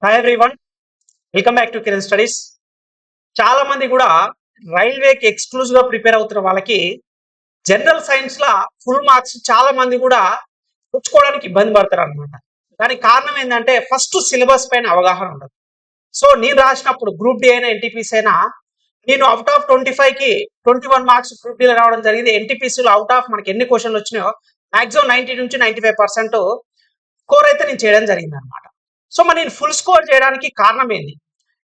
Hi everyone, welcome back to Kiran studies. చాలా మంది కూడా రైల్వేకి ఎక్స్క్లూజివ్ గా ప్రిపేర్ అవుతున్న వాళ్ళకి జనరల్ సైన్స్ లా ఫుల్ మార్క్స్ చాలా మంది కూడా తెచ్చుకోవడానికి ఇబ్బంది పడతారు అనమాట. దానికి కారణం ఏంటంటే ఫస్ట్ సిలబస్ పైన అవగాహన ఉండదు. సో నేను రాసినప్పుడు గ్రూప్ డి అయినా ఎన్టీపీసీ అయినా నేను అవుట్ ఆఫ్ 25కి 21 మార్క్స్ గ్రూప్ డీలో రావడం జరిగింది. ఎన్టీపీసీలో అవుట్ ఆఫ్ మనకి ఎన్ని క్వశ్చన్లు వచ్చినాయో మాక్సిమం 90 నుంచి 95% స్కోర్ అయితే నేను చేయడం జరిగింది అనమాట. సో మరి నేను ఫుల్ స్కోర్ చేయడానికి కారణం ఏంటి?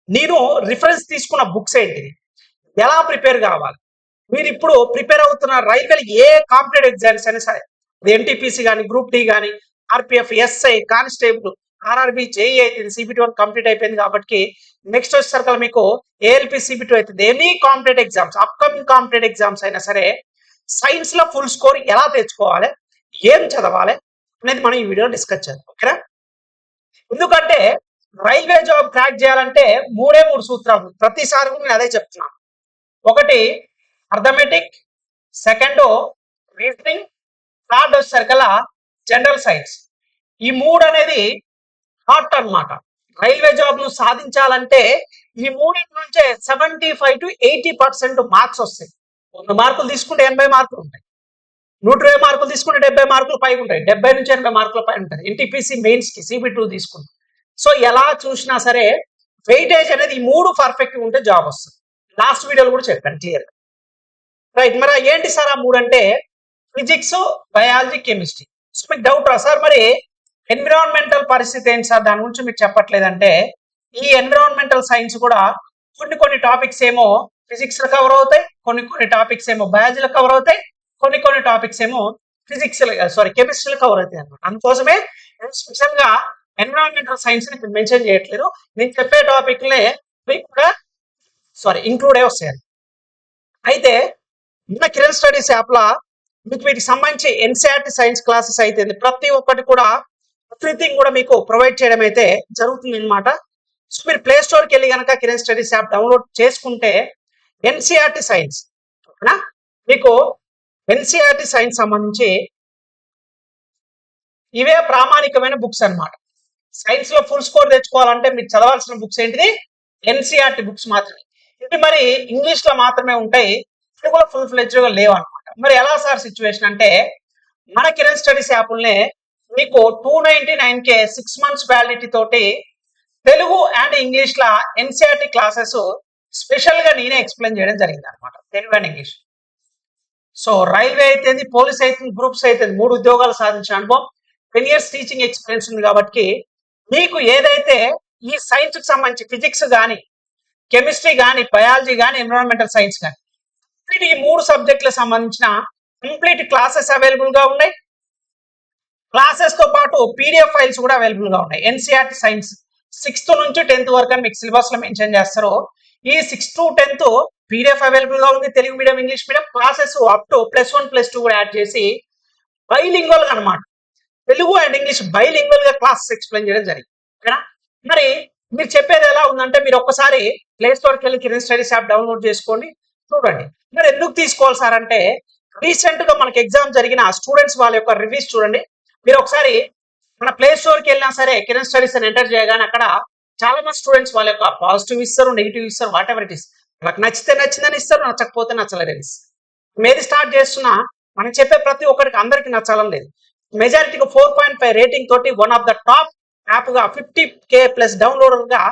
నేను రిఫరెన్స్ తీసుకున్న బుక్స్ ఏంటిది, ఎలా ప్రిపేర్ కావాలి, మీరు ఇప్పుడు ప్రిపేర్ అవుతున్న రైల్వే ఏ కాంపిటేటివ్ ఎగ్జామ్స్ అయినా సరే, ఎన్టీపీసీ కానీ గ్రూప్ డి కానీ RPF SI constable RRB JEE అయితే సిబిటి 1 కంప్లీట్ అయిపోయింది కాబట్టి నెక్స్ట్ వచ్చేసరికి మీకు ఏఎల్పి సిబిటి అవుతుంది. Any competitive exams upcoming competitive exams అయినా సరే సైన్స్ లో ఫుల్ స్కోర్ ఎలా తెచ్చుకోవాలి, ఏం చదవాలి అనేది మనం ఈ వీడియో డిస్కస్ చేద్దాం. ఓకేనా? ఎందుకంటే రైల్వే జాబ్ క్రాక్ చేయాలంటే మూడే మూడు సూత్రాలు ప్రతిసారి నేను అదే చెప్తున్నాను. ఒకటి అర్థమెటిక్, సెకండ్ రీజనింగ్, థర్డ్ వచ్చేసరికల్లా జనరల్ సైన్స్. ఈ మూడు అనేది హార్ట్ అన్నమాట. రైల్వే జాబ్ ను సాధించాలంటే ఈ మూడింటి నుంచే 75 to 80% మార్క్స్ వస్తాయి. 100 మార్కులు తీసుకుంటే 80 మార్కులు ఉంటాయి, 120 మార్కులు తీసుకుంటే 70 మార్కులు పైకి ఉంటాయి, 70 నుంచి 80 మార్కుల పైన ఉంటుంది ఎన్టీపీసీ మెయిన్స్ కి సిబిటి 2 తీసుకుంటాం. సో ఎలా చూసినా సరే వెయిటేజ్ అనేది ఈ మూడు పర్ఫెక్ట్ ఉంటే జాబ్ వస్తుంది. లాస్ట్ వీడియోలో కూడా చెప్పాను క్లియర్. రైట్, మరి ఏంటి సార్ ఆ మూడు అంటే ఫిజిక్స్, బయాలజీ, కెమిస్ట్రీ. సో మీకు డౌట్ రా సార్ మరి ఎన్విరాన్మెంటల్ పరిస్థితి ఏంటి సార్, దాని గురించి మీకు చెప్పట్లేదంటే ఈ ఎన్విరాన్మెంటల్ సైన్స్ కూడా కొన్ని టాపిక్స్ ఏమో ఫిజిక్స్ లో కవర్ అవుతాయి, కొన్ని టాపిక్స్ ఏమో బయాలజీలో కవర్ అవుతాయి, కొన్ని టాపిక్స్ ఏమో ఫిజిక్స్ కెమిస్ట్రీలో కవర్ అవుతాయి అనమాట. అందుకోసమే స్పెషల్ గా ఎన్విరాన్మెంటల్ సైన్స్ ని మెన్షన్ చేయట్లేదు. నేను చెప్పే టాపిక్ లే కూడా ఇంక్లూడ్ అయి వస్తాయి. అయితే మన కిరణ్ స్టడీస్ యాప్ లా మీకు వీటికి సంబంధించి ఎన్సీఆర్టీ సైన్స్ క్లాసెస్ అయితే ప్రతి ఒక్కటి కూడా ఎవ్రీథింగ్ కూడా మీకు ప్రొవైడ్ చేయడం అయితే జరుగుతుంది అనమాట. సో మీరు ప్లే స్టోర్కి వెళ్ళి కనుక కిరణ్ స్టడీస్ యాప్ డౌన్లోడ్ చేసుకుంటే ఎన్సీఆర్టీ సైన్స్ ఓకేనా, మీకు ఎన్సీఆర్టీ సైన్స్ సంబంధించి ఇవే ప్రామాణికమైన బుక్స్ అన్నమాట. సైన్స్ లో ఫుల్ స్కోర్ తెచ్చుకోవాలంటే మీరు చదవాల్సిన బుక్స్ ఏంటిది? ఎన్సీఆర్టీ బుక్స్ మాత్రమే. ఇవి మరి ఇంగ్లీష్ లో మాత్రమే ఉంటాయి, తెలుగులో ఫుల్ ఫ్లెడ్జ్ గా లేవు అనమాట. మరి ఎలా సార్ సిచ్యువేషన్ అంటే మన కిరణ్ స్టడీస్ యాప్లనే మీకు 299K 6 months వ్యాలిడిటీ తోటి Telugu and English law NCERT classes special గా నేనే ఎక్స్ప్లెయిన్ చేయడం జరిగింది అనమాట, Telugu and English. So railway అయితే, పోలీస్ అయితే, గ్రూప్స్ అయితే 3 ఉద్యోగాలు సాధించిన అనుభవం, 10 years టీచింగ్ ఎక్స్పీరియన్స్ ఉంది కాబట్టి మీకు ఏదైతే ఈ సైన్స్ కి సంబంధించి ఫిజిక్స్ కానీ కెమిస్ట్రీ కానీ బయాలజీ కానీ ఎన్విరాన్మెంటల్ సైన్స్ కానీ ఈ 3 సబ్జెక్టులకు సంబంధించిన కంప్లీట్ క్లాసెస్ అవైలబుల్ గా ఉన్నాయి. క్లాసెస్ తో పాటు పీడిఎఫ్ ఫైల్స్ కూడా అవైలబుల్ గా ఉన్నాయి. ఎన్సీఆర్టీ సైన్స్ 6th నుంచి 10th వరకు అని మీకు సిలబస్ లో మెన్షన్ చేస్తారు. ఈ 6th to 10th PDF available గా ఉంది, Telugu medium English medium. Classes up to +1 +2 కూడా యాడ్ చేసి బైలింగ్వల్ గా అనమాట, తెలుగు అండ్ ఇంగ్లీష్ బైలింగ్వల్ గా క్లాసెస్ ఎక్స్ప్లెయిన్ చేయడం జరిగింది. ఓకేనా? మరి మీరు చెప్పేది ఎలా ఉందంటే మీరు ఒక్కసారి ప్లే స్టోర్కి వెళ్ళి కిరణ్ స్టడీస్ యాప్ డౌన్లోడ్ చేసుకోండి, చూడండి. మరి ఎందుకు తీసుకోవాలి సార్ అంటే రీసెంట్ గా మనకి ఎగ్జామ్ జరిగిన స్టూడెంట్స్ వాళ్ళ యొక్క రివ్యూస్ చూడండి. మీరు ఒకసారి మన ప్లే స్టోర్కి వెళ్ళినా సరే కిరణ్ స్టడీస్ అని ఎంటర్ చేయగానే అక్కడ చాలా మంది స్టూడెంట్స్ వాళ్ళ యొక్క పాజిటివ్ ఇస్తారు, నెగిటివ్ ఇస్తారు, వాట్ ఎవర్ ఇట్ ఇస్. వాళ్ళకి నచ్చితే నచ్చిందని ఇస్తారు, నచ్చకపోతే నచ్చలేదని ఇస్తారు. ఏది స్టార్ట్ చేస్తున్నా మనం చెప్పే ప్రతి ఒక్కరికి అందరికి నచ్చాలని లేదు. మెజారిటీకి 4.5 రేటింగ్ తోటి one of the top app గా 50K+ డౌన్లోడర్ గా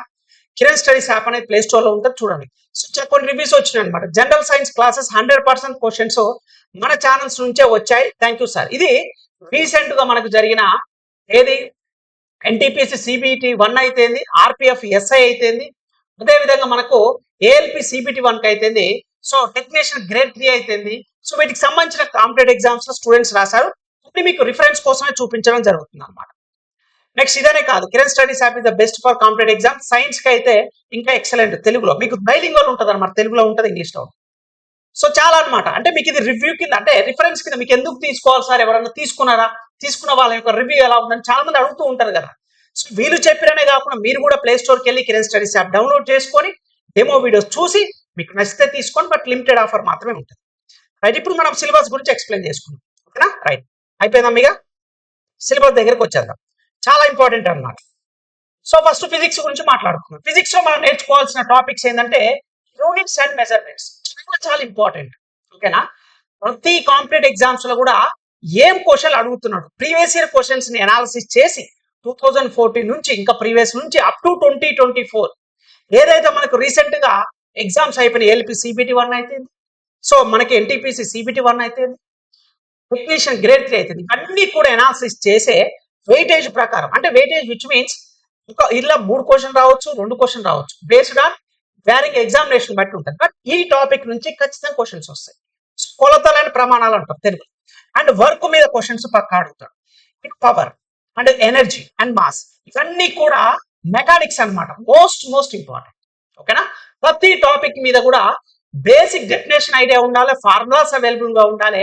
కిరణ్ స్టడీస్ యాప్ అనేది ప్లే స్టోర్ లో ఉంటుంది, చూడండి. సో కొన్ని రివ్యూస్ వచ్చినాయి అనమాట. జనరల్ సైన్స్ క్లాసెస్ 100% క్వశ్చన్స్ మన ఛానల్స్ నుంచే వచ్చాయి, థ్యాంక్ యూ సార్. ఇది రీసెంట్ గా మనకు జరిగిన ఏది ఎన్టీపీసీ సిబిటి 1 అయితేంది, ఆర్పిఎఫ్ ఎస్ఐ అయితేంది, అదే విధంగా మనకు ఏఎల్పి సిబిటి 1 అయితేంది, సో టెక్నీషియన్ గ్రేడ్ 3 అయితేంది. సో వీటికి సంబంధించిన కాంపిటేటివ్ ఎగ్జామ్స్ లో స్టూడెంట్స్ రాశారు. ఇప్పుడు మీకు రిఫరెన్స్ కోసమే చూపించడం జరుగుతుంది అనమాట. నెక్స్ట్ ఇదనే కాదు, Kiran studies app is the best for competitive exam. Science కి అయితే ఇంకా ఎక్సలెంట్, తెలుగులో మీకు బైలింగ్వల్ ఉంటుంది అనమాట, తెలుగులో ఉంటుంది, ఇంగ్లీష్ లో. సో చాలా అనమాట. అంటే మీకు ఇది రివ్యూ కింద, అంటే రిఫరెన్స్ కింద మీకు ఎందుకు తీసుకోవాలి సార్, ఎవరైనా తీసుకున్నారా, తీసుకున్న వాళ్ళ యొక్క రివ్యూ ఎలా ఉందని చాలా మంది అడుగుతూ ఉంటారు కదా. సో వీళ్ళు చెప్పిననే కాకుండా మీరు కూడా ప్లే స్టోర్కి వెళ్ళి కిరణ్ స్టడీస్ యాప్ డౌన్లోడ్ చేసుకొని డెమో వీడియోస్ చూసి మీకు నచ్చితే తీసుకోండి, బట్ లిమిటెడ్ ఆఫర్ మాత్రమే ఉంటుంది. రైట్, ఇప్పుడు మనం సిలబస్ గురించి ఎక్స్ప్లెయిన్ చేసుకుందాం. ఓకేనా? రైట్, అయిపోయిందా? మీగా సిలబస్ దగ్గరకు వచ్చేద్దాం. చాలా ఇంపార్టెంట్ అన్నమాట. సో ఫస్ట్ ఫిజిక్స్ గురించి మాట్లాడుకుందాం. ఫిజిక్స్ లో మనం నేర్చుకోవాల్సిన టాపిక్స్ ఏంటంటే యూనిట్స్ అండ్ మెజర్మెంట్స్, చాలా చాలా ఇంపార్టెంట్. ఓకేనా, ప్రతి కాంపిటేటివ్ ఎగ్జామ్స్ లో కూడా ఏం క్వశ్చన్లు అడుగుతున్నాడు, ప్రీవియస్ ఇయర్ క్వశ్చన్స్ ని అనాలిసిస్ చేసి 2014 నుంచి ఇంకా ప్రీవియస్ నుంచి అప్ టు 2024 ఏదైతే మనకు రీసెంట్ గా ఎగ్జామ్స్ అయిపోయినాయి, ఎల్పి సిబిటి 1 అయితే, సో మనకి ఎన్టీపీసీ సిబిటి 1 అయితే, టెక్నీషియన్ గ్రేడ్ 3 అయితే, అన్ని కూడా అనాలిసిస్ చేసే వెయిటేజ్ ప్రకారం, అంటే వెయిటేజ్ విచ్ మీన్స్ ఇలా 3 క్వశ్చన్ రావచ్చు, 2 క్వశ్చన్ రావచ్చు, బేస్డ్ ఆన్ వ్యారింగ్ ఎగ్జామినేషన్ బట్టి ఉంటుంది. బట్ ఈ టాపిక్ నుంచి ఖచ్చితంగా క్వశ్చన్స్ వస్తాయి. కొలతలైన ప్రమాణాలు అంటారు తెలుగు. అండ్ వర్క్ మీద క్వశ్చన్స్ పక్కా అడుగుతాడు. Power and energy and mass, ఇవన్నీ కూడా మెకానిక్స్ అన్నమాట, మోస్ట్ ఇంపార్టెంట్. ఓకేనా, ప్రతి టాపిక్ మీద కూడా బేసిక్ డెఫినేషన్ ఐడియా ఉండాలి, ఫార్ములాస్ అవైలబుల్ గా ఉండాలి,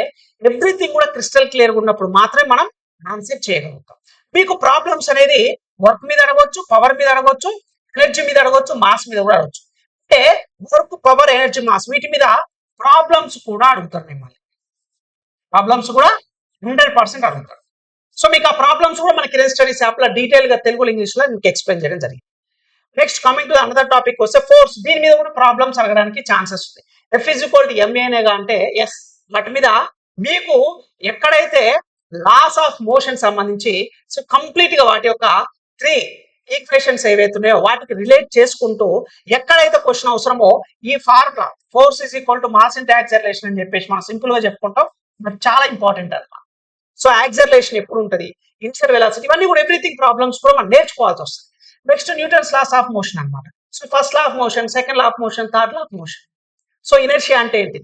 ఎవ్రీథింగ్ కూడా క్రిస్టల్ క్లియర్ గా ఉన్నప్పుడు మాత్రమే మనం ఆన్సర్ చేయగలుగుతాం. మీకు ప్రాబ్లమ్స్ అనేది వర్క్ మీద అడగవచ్చు, పవర్ మీద అడగవచ్చు, ఎనర్జీ మీద అడగవచ్చు, మాస్ మీద కూడా అడగవచ్చు. అంటే వర్క్, పవర్, ఎనర్జీ, మాస్ వీటి మీద ప్రాబ్లమ్స్ కూడా అడుగుతారు మిమ్మల్ని. ప్రాబ్లమ్స్ కూడా 100% అడుగుతారు. సో మీకు ఆ ప్రాబ్లమ్స్ కూడా మన కిరణ్ స్టడీస్ యాప్ లో డీటెయిల్ గా తెలుగు ఇంగ్లీష్ లో మీకు ఎక్స్ప్లెయిన్ చేయడం జరిగింది. Next coming to another topic వస్తే ఫోర్స్, దీని మీద కూడా ప్రాబ్లమ్స్ అడగడానికి ఛాన్సెస్ ఉంది. F is equal to M A అనేగా అంటే ఎస్, వాటి మీద మీకు ఎక్కడైతే లాస్ ఆఫ్ మోషన్ సంబంధించి సో కంప్లీట్ గా వాటి యొక్క 3 ఈక్వేషన్స్ ఏవైతే ఉన్నాయో వాటికి రిలేట్ చేసుకుంటూ ఎక్కడైతే క్వశ్చన్ అవసరమో ఈ formula force is equal to mass into acceleration అని చెప్పేసి మనం సింపుల్ గా చెప్పుకుంటాం. బట్ చాలా ఇంపార్టెంట్ అన్నమాట. సో యాక్సలరేషన్ ఎప్పుడు ఉంటుంది, ఇనిషియల్ వెలాసిటీ, ఇవన్నీ కూడా ఎవ్రీథింగ్ ప్రాబ్లమ్స్ కూడా మనం నేర్చుకోవాల్సి వస్తుంది. Next Newton's laws of motion అన్నమాట. So first law of motion, second law of motion, third law of motion. So inertia అంటే ఏంటి,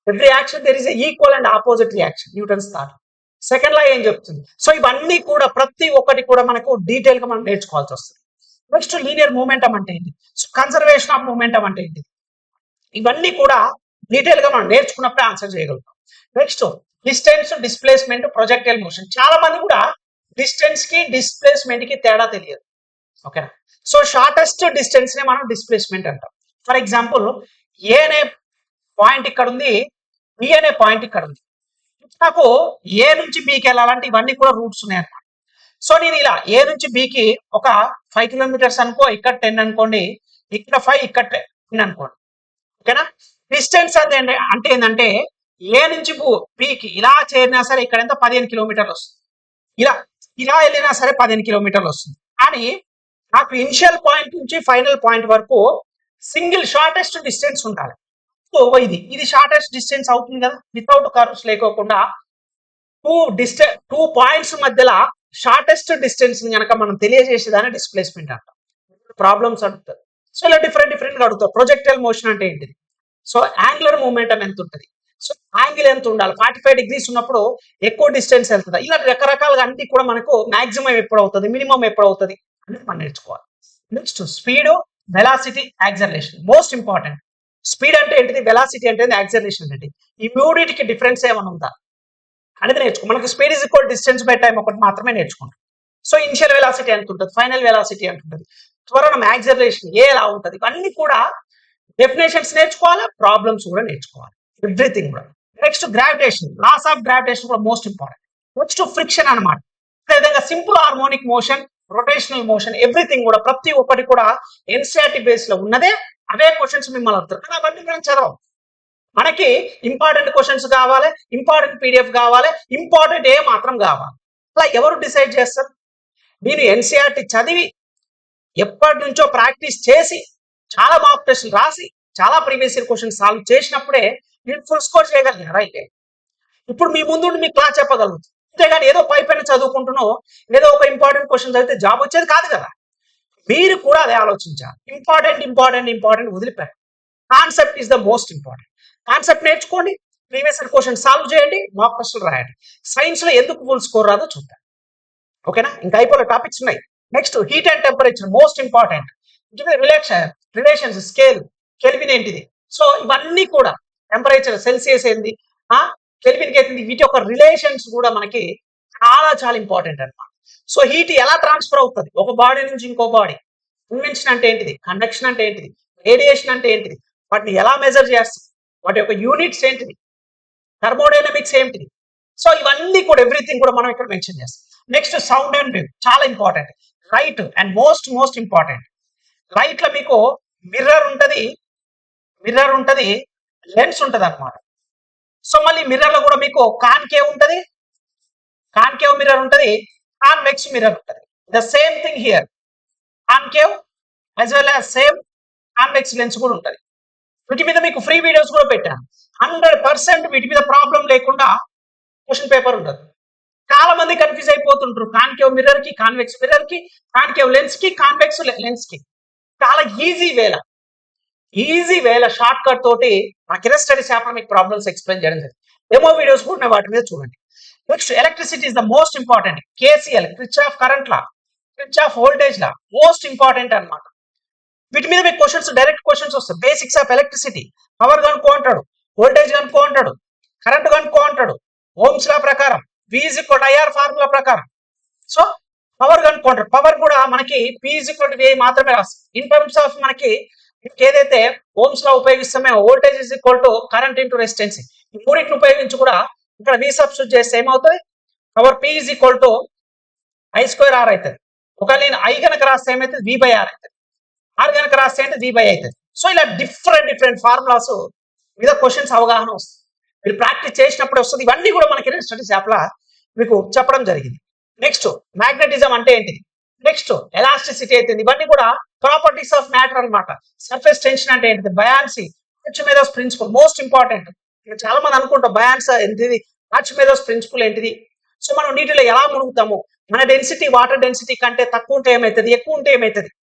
every action there is equal and opposite reaction, Newton's third. Second law ఏం చెప్తుంది. So ఇవన్నీ కూడా ప్రతి ఒక్కటి కూడా మనకు డీటెయిల్ గా మనం నేర్చుకోవాల్సి వస్తుంది. నెక్స్ట్ లీనియర్ మూమెంటం అంటే ఏంటి, సో కన్సర్వేషన్ ఆఫ్ మూమెంటం అంటే ఏంటి, ఇవన్నీ కూడా డీటెయిల్ గా మనం నేర్చుకున్నప్పుడే ఆన్సర్ చేయగలుగుతాం. Next distance, displacement, projectile motion. చాలా మంది కూడా డిస్టెన్స్ కి డిస్ప్లేస్మెంట్ కి తేడా తెలియదు. ఓకేనా, సో షార్టెస్ట్ డిస్టెన్స్ నే మనం డిస్ప్లేస్మెంట్ అంటాం. ఫర్ ఎగ్జాంపుల్ ఏ అనే పాయింట్ ఇక్కడ ఉంది, బి అనే పాయింట్ ఇక్కడ ఉంది. నాకు ఏ నుంచి బికి వెళ్ళాలంటే ఇవన్నీ కూడా రూట్స్ ఉన్నాయన్నమాట. సో నేను ఇలా ఏ నుంచి బికి ఒక 5 కిలోమీటర్స్ అనుకో, ఇక్కడ 10 అనుకోండి, ఇక్కడ 5, ఇక్కడ 10 అనుకోండి. ఓకేనా, డిస్టెన్స్ అంటే ఏంటంటే ఏ నుంచి బికి ఇలా చేరినా సరే ఇక్కడ ఎంత 15 కిలోమీటర్లు వస్తుంది, ఇలా వెళ్ళినా సరే 15 కిలోమీటర్లు వస్తుంది. కానీ నాకు ఇనిషియల్ పాయింట్ నుంచి ఫైనల్ పాయింట్ వరకు సింగిల్ షార్టెస్ట్ డిస్టెన్స్ ఉండాలి. సో ఇది షార్టెస్ట్ డిస్టెన్స్ అవుతుంది కదా, వితౌట్ కర్వ్స్ లేకోకుండా 2 పాయింట్స్ మధ్యలో షార్టెస్ట్ డిస్టెన్స్ కనుక మనం తెలియజేసేదాన్ని డిస్ప్లేస్మెంట్ అంటాం. ప్రాబ్లమ్స్ అడుగుతారు. సో ఇలా డిఫరెంట్ గా అడుగుతారు. ప్రొజెక్టైల్ మోషన్ అంటే ఏంటిది, సో యాంగులర్ మూమెంటం ఎంత ఉంటుంది, సో యాంగిల్ ఎంత ఉండాలి, 45 డిగ్రీస్ ఉన్నప్పుడు ఎక్కువ డిస్టెన్స్ వెళ్తుందా, ఇలా రకరకాలుగా అన్ని కూడా మనకు మాక్సిమం ఎప్పుడు అవుతుంది, మినిమం ఎప్పుడు అవుతుంది అనేది మనం నేర్చుకోవాలి. Next speed, velocity, acceleration, most important. Speed అంటే ఏంటిది, వెలాసిటీ అంటే యాక్సలరేషన్ అంటే ఈ మూడింటికి డిఫరెన్స్ ఏమైనా ఉందా అనేది నేర్చుకో. మనకి speed is equal distance by time ఒకటి మాత్రమే నేర్చుకుంటాం. సో ఇనిషియల్ వెలాసిటీ ఎంత ఉంటుంది, ఫైనల్ వెలాసిటీ ఎంత ఉంటుంది, త్వరణం యాక్సలరేషన్ ఎలా ఉంటుంది, ఇవన్నీ కూడా డెఫినేషన్స్ నేర్చుకోవాలి, ప్రాబ్లమ్స్ కూడా నేర్చుకోవాలి, ఎవ్రీథింగ్ కూడా. Next gravitation, laws of gravitation కూడా మోస్ట్ ఇంపార్టెంట్. నెక్స్ట్ ఫ్రిక్షన్ అనమాట. అదేవిధంగా simple harmonic motion, rotational motion, everything కూడా ప్రతి ఒక్కటి కూడా ఎన్సీఆర్టీ బేస్ లో ఉన్నదే. అవే క్వశ్చన్స్ మిమ్మల్ని అడుగుతారు, కానీ అవన్నీ మనం చదవం. మనకి ఇంపార్టెంట్ క్వశ్చన్స్ కావాలి, ఇంపార్టెంట్ పీడిఎఫ్ కావాలి, ఇంపార్టెంట్ ఏ మాత్రం కావాలి. అలా ఎవరు డిసైడ్ చేస్తారు? నేను ఎన్సీఆర్టీ చదివి ఎప్పటి నుంచో ప్రాక్టీస్ చేసి చాలా మాక్ టెస్ట్లు రాసి చాలా ప్రీవియస్ ఇయర్ క్వశ్చన్స్ సాల్వ్ చేసినప్పుడే నేను ఫుల్ స్కోర్ చేయగలిగాను. రైట్, ఇప్పుడు మీ ముందు మీ క్లాస్ చెప్పగలుగుతుంది. అంతేగాని ఏదో పైపైన చదువుకుంటున్నో ఏదో ఒక ఇంపార్టెంట్ క్వశ్చన్ చదివితే జాబ్ వచ్చేది కాదు కదా. మీరు కూడా అదే ఆలోచించాలి. ఇంపార్టెంట్ వదిలిపెట్టాలి. Concept is the most important. Concept నేర్చుకోండి, ప్రీవియస్ ఇయర్ క్వశ్చన్ సాల్వ్ చేయండి, మాక్ టెస్ట్లు రాయండి. సైన్స్ లో ఎందుకు ఫుల్ స్కోర్ రాదో చూద్దాం. ఓకేనా, ఇంకా అయిపోయిన టాపిక్స్ ఉన్నాయి. Next heat and temperature, most important. Relations, scale, kelvin ఏంటిది, సో ఇవన్నీ కూడా టెంపరేచర్, సెల్సియస్ ఏంది, కెల్విన్ ఏంది, వీటి యొక్క రిలేషన్స్ కూడా మనకి చాలా ఇంపార్టెంట్ అన్నమాట. సో హీట్ ఎలా ట్రాన్స్ఫర్ అవుతుంది ఒక బాడీ నుంచి ఇంకో బాడీ, కన్వెన్షన్ అంటే ఏంటిది, కండక్షన్ అంటే ఏంటిది, రేడియేషన్ అంటే ఏంటిది, వాటిని ఎలా మెజర్ చేస్తుంది, వాటి యొక్క యూనిట్స్ ఏంటిది, థర్మోడైనమిక్స్ ఏంటిది. సో ఇవన్నీ కూడా ఎవ్రీథింగ్ కూడా మనం ఇక్కడ మెన్షన్ చేస్తాం. నెక్స్ట్ సౌండ్ అండ్ వేవ్, చాలా important. Light and most important. Light లో మీకు మిర్రర్ ఉంటది, లెన్స్ ఉంటది అనమాట. సో మళ్ళీ మిర్రర్ లో కూడా మీకు కాన్కేవ్ మిర్రర్ ఉంటది, కాన్వెక్స్ మిర్రర్ ఉంటది. The same thing here, concave as well as same convex lens కూడా ఉంటది. వీటి మీద మీకు ఫ్రీ వీడియోస్ కూడా పెట్టాను. 100% వీటి మీద ప్రాబ్లం లేకుండా క్వశ్చన్ పేపర్ ఉంటుంది. చాలా మంది కన్ఫ్యూజ్ అయిపోతుంటారు కాన్కేవ్ మిర్రర్ కి, కాన్వెక్స్ మిర్రర్ కి, కాన్కేవ్ లెన్స్ కి, కాన్వెక్స్ లెన్స్ కి. చాలా ఈజీ వేల షార్ట్ కట్ తోటి మన కిరణ్ స్టడీస్ యాప్ లో మీకు ప్రాబ్లమ్స్ ఎక్స్ప్లెయిన్ చేయడం జరిగింది. డెమో వీడియోస్ కూడా వాటి మీద చూడండి. Next electricity is the most important. KCL, Kirchhoff current law, Kirchhoff voltage law most important అన్నమాట. వీటి మీద మీకు క్వశ్చన్స్, డైరెక్ట్ క్వశ్చన్స్ వస్తాయి. బేసిక్స్ ఆఫ్ ఎలక్ట్రిసిటీ, పవర్ కనుక్కో అంటాడు, వోల్టేజ్ కనుక్కో అంటాడు, కరెంట్ కనుక్కో అంటాడు, ఓమ్స్ లా ప్రకారం, V=IR ఫార్ములా ప్రకారం. సో పవర్ కనుక్కో అంటాడు. పవర్ కూడా మనకి P=VI మాత్రమే రాస్తాం. ఇన్ టర్మ్స్ ఆఫ్ మనకి ఏదైతే ఓమ్స్ లా ఉపయోగిస్తామో వోల్టేజ్ కరెంట్ ఇంటూ రెసిస్టెన్స్, ఈ మూడింటిని ఉపయోగించి కూడా ఇక్కడ V సబ్స్టిట్యూట్ చేస్తే ఏమవుతుంది, పవర్ P=I² R అవుతుంది. ఒకవేళ నేను I కనుక రాస్తే ఏమవుతుంది, V/R అవుతుంది. R కనుక రాస్తే అంటే V/I అవుతుంది. సో ఇలా డిఫరెంట్ ఫార్ములాస్ మీద క్వశ్చన్స్ అవగాహన వస్తుంది. మీరు ప్రాక్టీస్ చేసినప్పుడు వస్తుంది. ఇవన్నీ కూడా మనకి స్టడీస్ యాప్ లా మీకు చెప్పడం జరిగింది. నెక్స్ట్ మ్యాగ్నెటిజం అంటే ఏంటిది, నెక్స్ట్ ఎలాస్టిసిటీ అయితే ఇవన్నీ కూడా ప్రాపర్టీస్ ఆఫ్ మ్యాటర్ అన్నమాట. సర్ఫేస్ టెన్షన్ అంటే ఏంటిది, బయాన్సీ, ఆర్చిమెదస్ ప్రిన్సిపల్ మోస్ట్ ఇంపార్టెంట్. చాలా మంది అనుకుంటాం బయాన్స్ ఏంటిది, ఆర్చిమెదస్ ప్రిన్సిపల్ ఏంటిది. సో మనం నీటిలో ఎలా మునుగుతాము, మన డెన్సిటీ వాటర్ డెన్సిటీ కంటే తక్కువ ఉంటే ఏమవుతుంది, ఎక్కువ ఉంటే ఏమవుతుంది.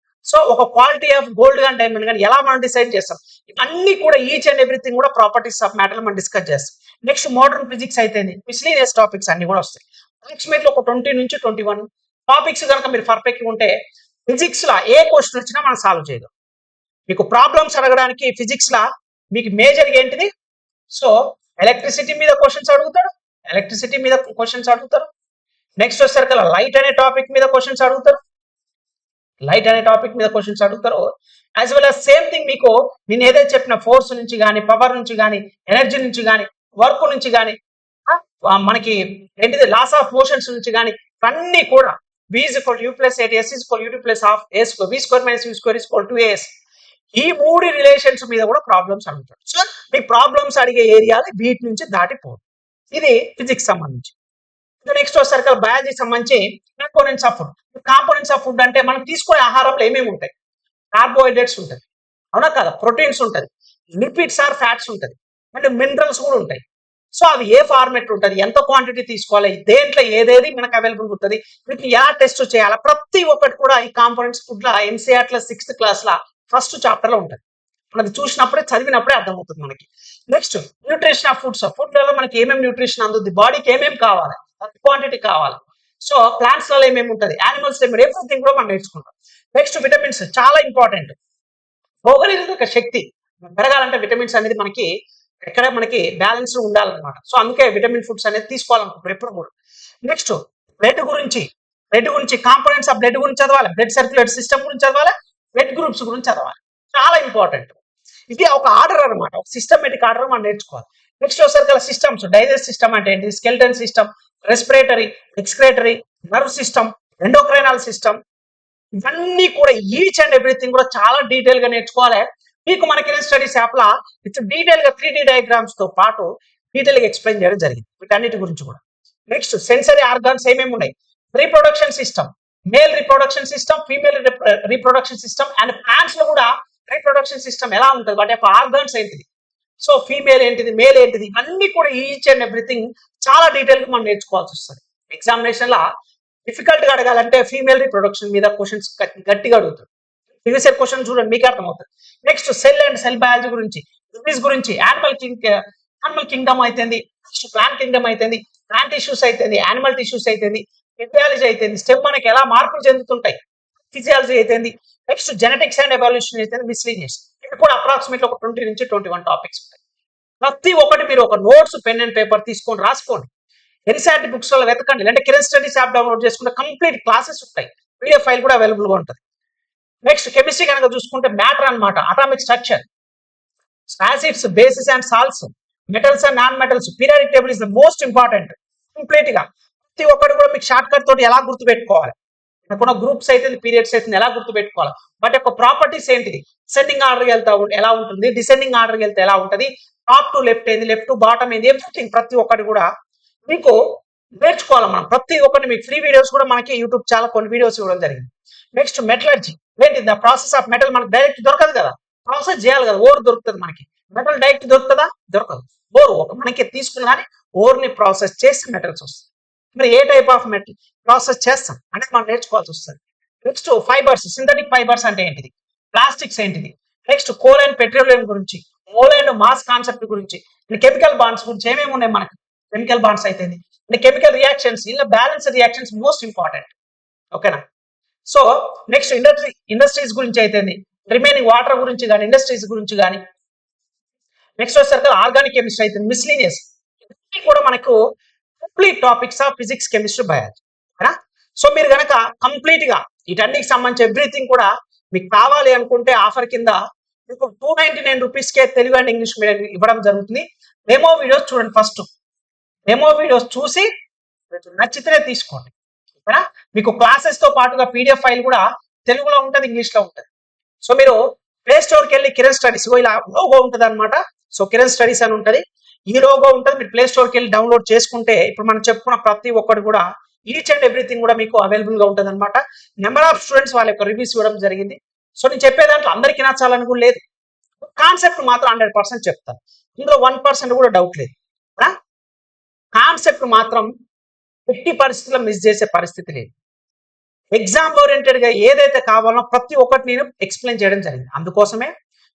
సో ఒక క్వాలిటీ ఆఫ్ గోల్డ్ కానీ డైమండ్ కానీ ఎలా మనం డిసైడ్ చేస్తాం, ఇవన్నీ కూడా ఈచ్ అండ్ ఎవ్రీథింగ్ కూడా ప్రాపర్టీస్ ఆఫ్ మ్యాటర్ మనం డిస్కస్ చేస్తాం. నెక్స్ట్ మోడర్న్ ఫిజిక్స్ అయితే మిస్లీనియస్ టాపిక్స్ అన్ని కూడా వస్తాయి. అప్రాక్సిమేట్లీ ఒక 20 నుంచి 21 టాపిక్స్ కనుక మీరు పర్ఫెక్ట్ ఉంటే ఫిజిక్స్ లా ఏ క్వశ్చన్ వచ్చినా మనం సాల్వ్ చేయగలం. మీకు ప్రాబ్లమ్స్ అడగడానికి ఫిజిక్స్ లా మీకు మేజర్ ఏంటిది, సో ఎలక్ట్రిసిటీ మీద క్వశ్చన్స్ అడుగుతారు. నెక్స్ట్ వచ్చేసరికి లైట్ అనే టాపిక్ మీద క్వశ్చన్స్ అడుగుతారు. As well as same thing మీకు నేను ఏదైతే చెప్పిన ఫోర్స్ నుంచి కానీ, పవర్ నుంచి కానీ, ఎనర్జీ నుంచి కానీ, వర్క్ నుంచి కానీ, మనకి ఏంటిది లాస్ ఆఫ్ మోషన్స్ నుంచి కానీ, అన్నీ కూడా V=U+8, S=U2+12, V²-U²2 ఈ మూడు రిలేషన్స్ మీద కూడా ప్రాబ్లమ్స్ అడుగుతారు. సో మీ ప్రాబ్లమ్స్ అడిగే ఏరియాలు వీటి నుంచి దాటిపోదు. ఇది ఫిజిక్స్ సంబంధించి. నెక్స్ట్ వచ్చేసరికి బయాలజీకి సంబంధించి కాంపోనెంట్స్ ఆఫ్ ఫుడ్ అంటే మనం తీసుకునే ఆహారంలో ఏమేమి ఉంటాయి, కార్బోహైడ్రేట్స్ ఉంటుంది, అవునా కదా, ప్రోటీన్స్ ఉంటుంది, లిపిడ్స్ ఆర్ ఫ్యాట్స్ ఉంటుంది, అండ్ మినరల్స్ కూడా ఉంటాయి. సో అవి ఏ ఫార్మేట్ ఉంటుంది, ఎంత క్వాంటిటీ తీసుకోవాలి, దేంట్లో ఏదేది మనకు అవైలబుల్ ఉంటుంది, వీటిని ఎలా టెస్ట్ చేయాలి, ప్రతి ఒక్కటి కూడా ఈ కాంపోనెంట్స్ ఫుడ్ లా NCERT 6th క్లాస్ లా ఫస్ట్ చాప్టర్ లో ఉంటుంది. మనకి చూసినప్పుడే చదివినప్పుడే అర్థమవుతుంది మనకి. నెక్స్ట్ న్యూట్రిషన్ ఆఫ్ ఫుడ్స్, ఫుడ్లలో మనకి ఏమేమి న్యూట్రిషన్ అందుద్ది, బాడీకి ఏమేమి కావాలి, క్వాంటిటీ కావాలి. సో ప్లాంట్స్ లలో ఏమేమి ఉంటుంది, యానిమల్స్ ఎవ్రీథింగ్ కూడా మనం నేర్చుకుంటాం. నెక్స్ట్ విటమిన్స్ చాలా ఇంపార్టెంట్. రోగనిరోధక శక్తి పెరగాలంటే విటమిన్స్ అనేది మనకి ఎక్కడ మనకి బ్యాలెన్స్ ఉండాలన్నమాట. సో అందుకే విటమిన్ ఫుడ్స్ అనేది తీసుకోవాలనుకుంటారు ఎప్పుడు కూడా. నెక్స్ట్ బ్లడ్ గురించి కాంపోనెంట్స్ ఆఫ్ బ్లడ్ గురించి చదవాలి, బ్లడ్ సర్క్యులేట్ సిస్టమ్ గురించి చదవాలి, బ్లడ్ గ్రూప్స్ గురించి చదవాలి. చాలా ఇంపార్టెంట్. ఇది ఒక ఆర్డర్ అనమాట, ఒక సిస్టమేటిక్ ఆర్డర్ మనం నేర్చుకోవాలి. నెక్స్ట్ వచ్చేసరికి సిస్టమ్స్, డైజెస్ట్ సిస్టమ్ అంటే ఏంటి, skeleton system, respiratory, excretory, nerve system, endocrinal system, ఇవన్నీ కూడా ఈచ్ అండ్ ఎవ్రీథింగ్ కూడా చాలా డీటెయిల్ గా నేర్చుకోవాలి. మీకు మన కిరణ్ స్టడీస్ యాప్ లా డీటెయిల్ గా 3D డయాగ్రామ్స్ తో పాటు డీటెయిల్ గా ఎక్స్ప్లెయిన్ చేయడం జరిగింది వీటన్నిటి గురించి కూడా. నెక్స్ట్ సెన్సరీ ఆర్గాన్స్ ఏమేమి ఉన్నాయి, reproduction system, male reproduction system, female reproduction system, and plants లో కూడా రీప్రొడక్షన్ సిస్టమ్ ఎలా ఉంటుంది, వాటి యొక్క ఆర్గాన్స్ ఏంటిది, సో ఫీమేల్ ఏంటిది, మేల్ ఏంటిది, ఇవన్నీ కూడా ఈచ్ అండ్ ఎవ్రీథింగ్ చాలా డీటెయిల్ గా మనం నేర్చుకోవాల్సి వస్తుంది. ఎగ్జామినేషన్ లా డిఫికల్ట్ గా అడగాలంటే ఫీమేల్ రీప్రొడక్షన్ మీద క్వశ్చన్స్ గట్టిగా అడుగుతారు. ప్రీవియస్ ఇయర్ క్వశ్చన్ చూడండి, మీకు అర్థమవుతుంది. Next cell and cell biology గురించి, డిసీజ్ గురించి, యానిమల్ కింగ్డమ్ అయితేంది, ప్లాంట్ కింగ్డమ్ అయితేంది, ప్లాంట్ టిష్యూస్ అయితేంది, యానిమల్ టిష్యూస్ అయితేంది, ఫిజియాలజీ అయితేంది, స్టెమ్ మనకి ఎలా మార్పులు చెందుతుంటాయి, ఫిజియాలజీ అయితేంది, నెక్స్ట్ జెనెటిక్స్ అండ్ ఎవల్యూషన్ అయితేంది, మిస్లీనియస్. ఇది కూడా అప్రాక్సిమేట్లీ ఒక 20 నుంచి 21 టాపిక్స్ ఉంటాయి. ప్రతి ఒక్కటి మీరు ఒక నోట్స్, పెన్ అండ్ పేపర్ తీసుకొని రాసుకోండి. NCERT బుక్స్ లో వెతకండి, అంటే కిరణ్ స్టడీస్ యాప్ డౌన్లోడ్ చేసుకుంటే కంప్లీట్ క్లాసెస్ ఉంటాయి, PDF ఫైల్ కూడా అవైలబుల్ గా ఉంటుంది. నెక్స్ట్ కెమిస్ట్రీ కనుక చూసుకుంటే మ్యాటర్ అన్నమాట, atomic structure, acids, basis and salts, metals and non metals, periodic table is the most important. Complete గా ప్రతి ఒక్కటి కూడా మీకు షార్ట్ కట్ తోటి ఎలా గుర్తుపెట్టుకోవాలి, మనకున్న గ్రూప్స్ అయితే పీరియడ్స్ అయితే ఎలా గుర్తుపెట్టుకోవాలి, వాటి యొక్క ప్రాపర్టీస్ ఏంటిది, అసెండింగ్ ఆర్డర్కి వెళ్తా ఎలా ఉంటుంది, డిసెండింగ్ ఆర్డర్కి వెళ్తే ఎలా ఉంటుంది, టాప్ టు లెఫ్ట్ ఏంది, లెఫ్ట్ టు బాటమ్ ఏంది, ఎవ్రీథింగ్ ప్రతి ఒక్కటి కూడా మీకు నేర్చుకోవాలి. మనం ప్రతి ఒక్కటి మీకు ఫ్రీ వీడియోస్ కూడా మనకి యూట్యూబ్ చాలా కొన్ని వీడియోస్ ఇవ్వడం జరిగింది. నెక్స్ట్ మెటలర్జీ ఏంటి, ద ప్రాసెస్ ఆఫ్ మెటల్ మనకి డైరెక్ట్ దొరకదు కదా, ప్రాసెస్ చేయాలి కదా, ఓర్ దొరుకుతుంది మనకి, మెటల్ డైరెక్ట్ దొరుకుతుందా, దొరకదు. ఓర్ ఒక మనకి తీసుకున్న కానీ ఓర్ని ప్రాసెస్ చేసి మెటల్స్ వస్తుంది. మరి ఏ టైప్ ఆఫ్ మెటల్ ప్రాసెస్ చేస్తాం అంటే మనం నేర్చుకోవాల్సి వస్తుంది. నెక్స్ట్ ఫైబర్స్, సింథటిక్ ఫైబర్స్ అంటే ఏంటిది, ప్లాస్టిక్స్ ఏంటిది, నెక్స్ట్ కోల్ అండ్ పెట్రోలియం గురించి, మోల్ అండ్ మాస్ కాన్సెప్ట్ గురించి, కెమికల్ బాండ్స్ గురించి ఏమేమి ఉన్నాయి మనకి, కెమికల్ బాండ్స్ అయితే కెమికల్ రియాక్షన్స్, ఇలా బ్యాలెన్స్ రియాక్షన్స్ మోస్ట్ ఇంపార్టెంట్. ఓకేనా. సో నెక్స్ట్ ఇండస్ట్రీస్ గురించి అయితే రిమైనింగ్ వాటర్ గురించి కానీ ఇండస్ట్రీస్ గురించి కానీ, నెక్స్ట్ వచ్చేసరికి ఆర్గానిక్ కెమిస్ట్రీ అయితే మిస్లీనియస్, ఇవన్నీ కూడా మనకు complete topics of physics chemistry biology. So మీరు కనుక కంప్లీట్ గా వీటన్నిటికి సంబంధించి ఎవ్రీథింగ్ కూడా మీకు కావాలి అనుకుంటే ఆఫర్ కింద మీకు 299 రూపీస్కే తెలుగు అండ్ ఇంగ్లీష్ మీడియం ఇవ్వడం జరుగుతుంది. డెమో వీడియోస్ చూడండి, ఫస్ట్ డెమో వీడియోస్ చూసి నచ్చితేనే తీసుకోండి. ఓకేనా. మీకు క్లాసెస్ తో పాటుగా పీడిఎఫ్ ఫైల్ కూడా తెలుగులో ఉంటుంది, ఇంగ్లీష్ లో ఉంటుంది. సో మీరు ప్లే స్టోర్కి వెళ్ళి కిరణ్ స్టడీస్ ఇలా లోగో ఉంటుంది అనమాట. సో కిరణ్ స్టడీస్ అని ఉంటుంది, ఈ లోగో ఉంటుంది. మీరు ప్లే స్టోర్కి వెళ్ళి డౌన్లోడ్ చేసుకుంటే ఇప్పుడు మనం చెప్పుకున్న ప్రతి ఒక్కటి కూడా ఈచ్ అండ్ ఎవ్రీథింగ్ కూడా మీకు అవైలబుల్ గా ఉంటుంది అనమాట. నెంబర్ ఆఫ్ స్టూడెంట్స్ వాళ్ళ యొక్క రివ్యూస్ ఇవ్వడం జరిగింది. సో నేను చెప్పే దాంట్లో అందరికీ నచ్చాలని కూడా లేదు, కాన్సెప్ట్ మాత్రం 100% చెప్తాను, ఇందులో 1% కూడా డౌట్ లేదు. కాన్సెప్ట్ మాత్రం 50 పరిస్థితుల్లో మిస్ చేసే పరిస్థితి లేదు. ఎగ్జామ్ ఓరియంటెడ్ గా ఏదైతే కావాలో ప్రతి ఒక్కటి నేను ఎక్స్ప్లెయిన్ చేయడం జరిగింది. అందుకోసమే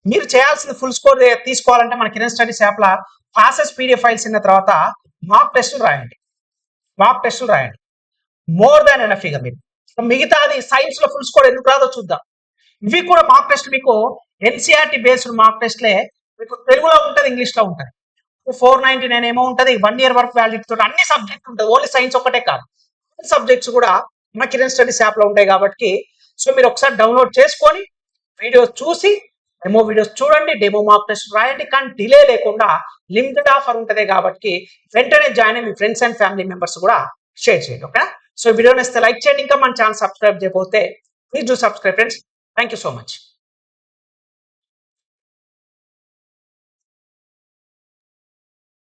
మీరు చేయాల్సిన ఫుల్ స్కోర్ తీసుకోవాలంటే మన కిరణ్ స్టడీస్ యాప్ లా క్లాసెస్ పీడిఎఫ్ ఫైల్స్ ఇన్న తర్వాత మాక్ టెస్టులు రాయండి, మాక్ టెస్టులు రాయండి. మోర్ దాన్ ఎనఫ్ ఇక మీరు మిగతాది సైన్స్ లో ఫుల్ స్కోర్ ఎందుకు రాదో చూద్దాం. ఇవి కూడా మాక్ టెస్ట్ మీకు ఎన్సీఆర్టీ బేస్డ్ మాక్ టెస్ట్లే మీకు తెలుగులో ఉంటుంది, ఇంగ్లీష్ లో ఉంటుంది. 499 ఏమో ఉంటుంది, 1 year వరకు వ్యాలిడిటీ తోటి అన్ని సబ్జెక్ట్ ఉంటుంది, ఓన్లీ సైన్స్ ఒకటే కాదు, సబ్జెక్ట్స్ కూడా మన కిరణ్ స్టడీస్ యాప్ లో ఉంటాయి. కాబట్టి సో మీరు ఒకసారి డౌన్లోడ్ చేసుకొని వీడియోస్ చూసి డెమో వీడియోస్ చూడండి, డెమో మాక్ టెస్ట్ రాయండి. కానీ డిలే లేకుండా లిమిటెడ్ ఆఫర్ ఉంటుంది కాబట్టి వెంటనే జాయిన్ అయ్యి మీ ఫ్రెండ్స్ అండ్ ఫ్యామిలీ మెంబర్స్ కూడా షేర్ చేయండి. ఓకే. సో వీడియో నచ్చితే లైక్ చేయండి, ఇంకా మన ఛానల్ సబ్స్క్రైబ్ చేయకపోతే please do subscribe friends. Thank you so much.